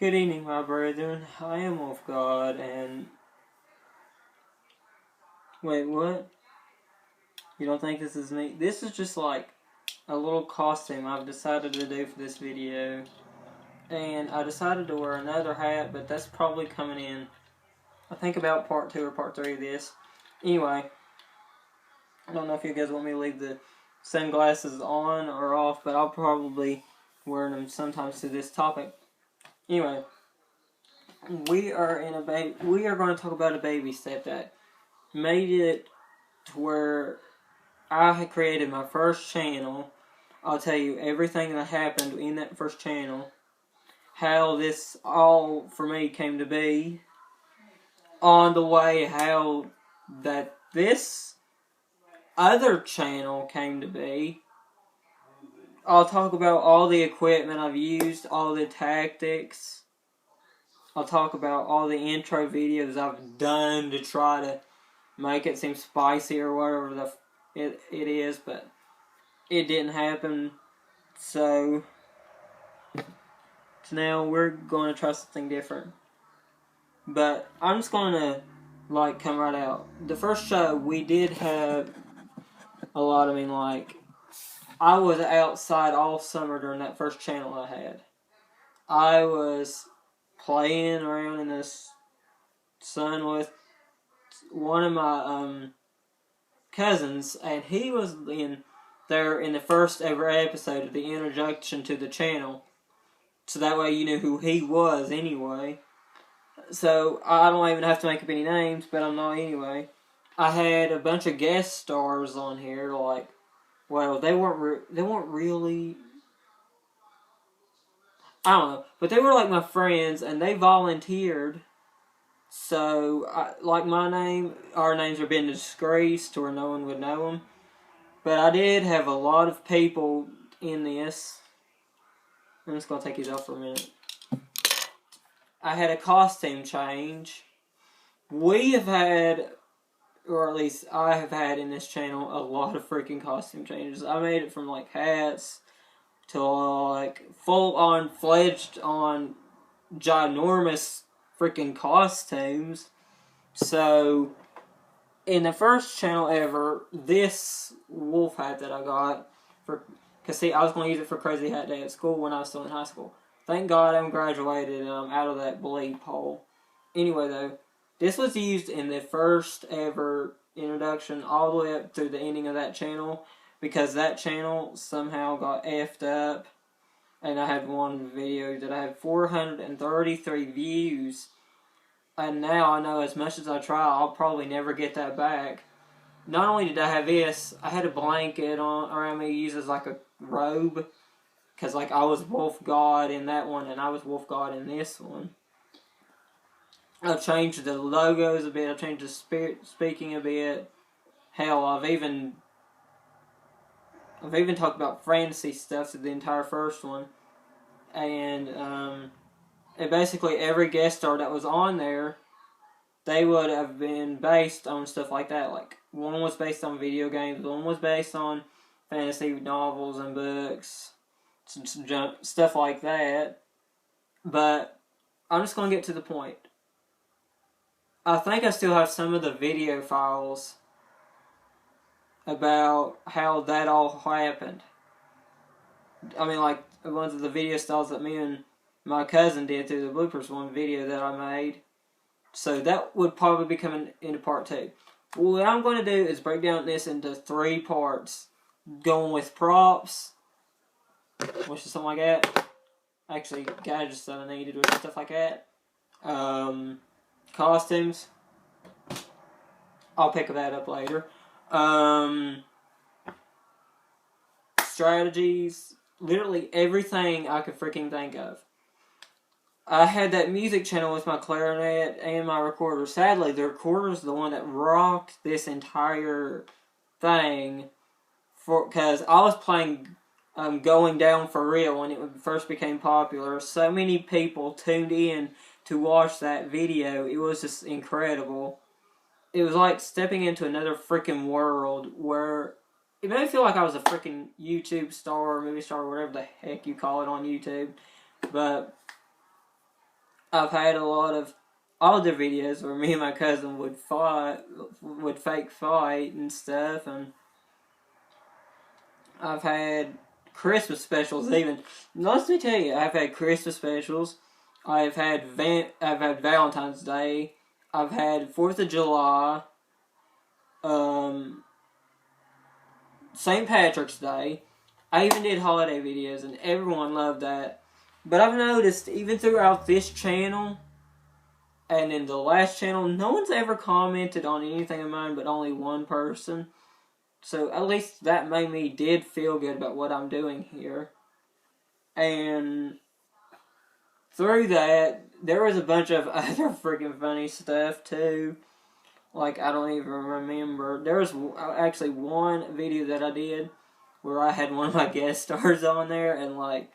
Good evening, my brethren. I am of God, and... Wait, what? You don't think this is me? This is just like a little costume I've decided to do for this video. And I decided to wear another hat, but that's probably coming in, I think, about part 2 or part 3 of this. Anyway, I don't know if you guys want me to leave the sunglasses on or off, but I'll probably wear them sometimes to this topic. Anyway, we are going to talk about a baby step that made it to where I had created my first channel. I'll tell you everything that happened in that first channel, how this all for me came to be, on the way how that this other channel came to be. I'll talk about all the equipment I've used, all the tactics. I'll talk about all the intro videos I've done to try to make it seem spicy or whatever it is, but it didn't happen. So now we're going to try something different. But I'm just going to come right out. The first show we did have a lot. I was outside all summer during that first channel I had. I was playing around in the sun with one of my cousins, and he was in the first ever episode of the introduction to the channel. So that way you knew who he was anyway. So I don't even have to make up any names, but I'm not anyway. I had a bunch of guest stars on here, they weren't really, I don't know, but they were like my friends, and they volunteered. So, our names are being disgraced to where no one would know them. But I did have a lot of people in this. I'm just going to take these off for a minute. I had a costume change. We have had, or at least I have had in this channel, a lot of freaking costume changes. I made it from hats to full-on, fledged-on, ginormous freaking costumes. So, in the first channel ever, this wolf hat that I got, because I was going to use it for Crazy Hat Day at school when I was still in high school. Thank God I'm graduated and I'm out of that bleep hole. Anyway though, this was used in the first ever introduction all the way up through the ending of that channel, because that channel somehow got effed up, and I had one video that I had 433 views, and now I know as much as I try, I'll probably never get that back. Not only did I have this, I had a blanket around me used as a robe, because I was Wolf God in that one, and I was Wolf God in this one. I've changed the logos a bit, I've changed the speaking a bit. Hell, I've even talked about fantasy stuff to the entire first one. And basically every guest star that was on there, they would have been based on stuff like that. One was based on video games, one was based on fantasy novels and books, some stuff like that. But I'm just going to get to the point. I think I still have some of the video files about how that all happened. Ones of the video styles that me and my cousin did through the bloopers one video that I made. So that would probably be coming into part 2. What I'm going to do is break down this into 3 parts. Going with props, which is something like that. Actually, gadgets that I needed or stuff like that. Costumes. I'll pick that up later. Strategies. Literally everything I could freaking think of. I had that music channel with my clarinet and my recorder. Sadly, the recorder is the one that rocked this entire thing, because I was playing Going Down for Real when it first became popular. So many people tuned in to watch that video. It was just incredible. It was like stepping into another freaking world where it made me feel like I was a freaking YouTube star or movie star or whatever the heck you call it on YouTube. But I've had a lot of other videos where me and my cousin would fake fight and stuff, and I've had Christmas specials even. Let me tell you, I've had Christmas specials. I've had Valentine's Day. I've had 4th of July. St. Patrick's Day. I even did holiday videos, and everyone loved that. But I've noticed, even throughout this channel, and in the last channel, no one's ever commented on anything of mine but only one person. So at least that made me did feel good about what I'm doing here. And through that, there was a bunch of other freaking funny stuff too. Like, I don't even remember. There was actually one video that I did where I had one of my guest stars on there, and like,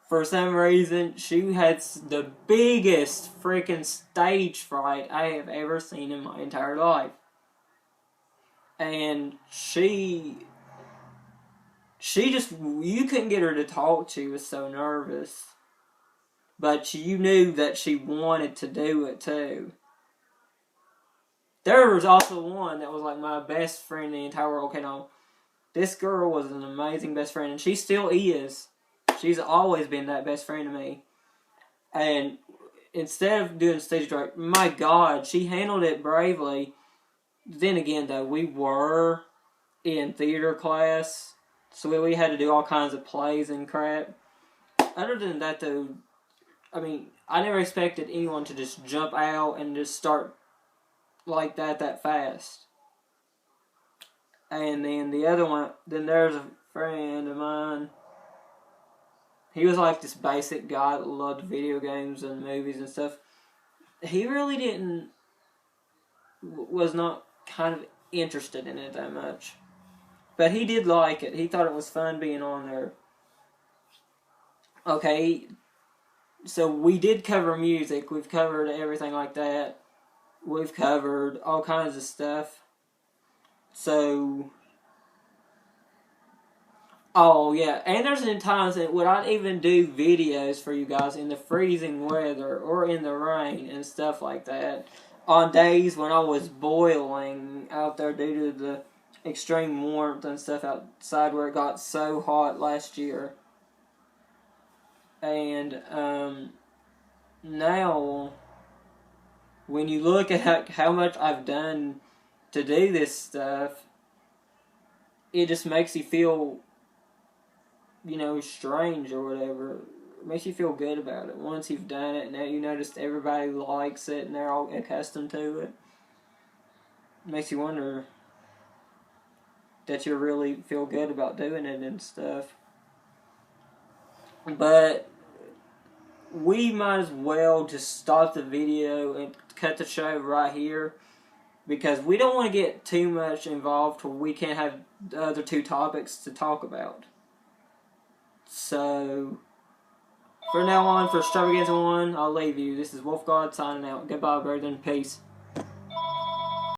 for some reason, she had the biggest freaking stage fright I have ever seen in my entire life. And she just, you couldn't get her to talk. She was so nervous. But you knew that she wanted to do it too. There was also one that was like my best friend in the entire world. Okay, no, this girl was an amazing best friend, and she still is. She's always been that best friend to me. And instead of doing stage fright, my God, she handled it bravely. Then again, though, we were in theater class, so we had to do all kinds of plays and crap. Other than that, though, I mean, I never expected anyone to just jump out and just start like that fast. And then the other one, then there's a friend of mine. He was like this basic guy that loved video games and movies and stuff. He really was not kind of interested in it that much. But he did like it. He thought it was fun being on there. Okay, so we did cover music. We've covered everything like that. We've covered all kinds of stuff. So, oh yeah, and there's been times that would I even do videos for you guys in the freezing weather or in the rain and stuff like that. On days when I was boiling out there due to the extreme warmth and stuff outside where it got so hot last year. And now, when you look at how much I've done to do this stuff, it just makes you feel, strange or whatever. It makes you feel good about it. Once you've done it, now you notice everybody likes it and they're all accustomed to it. It makes you wonder that you really feel good about doing it and stuff. But we might as well just stop the video and cut the show right here, because we don't want to get too much involved where we can't have the other two topics to talk about. So, for now on, for Extravaganza 1, I'll leave you. This is Wolf God signing out. Goodbye, brethren. Peace.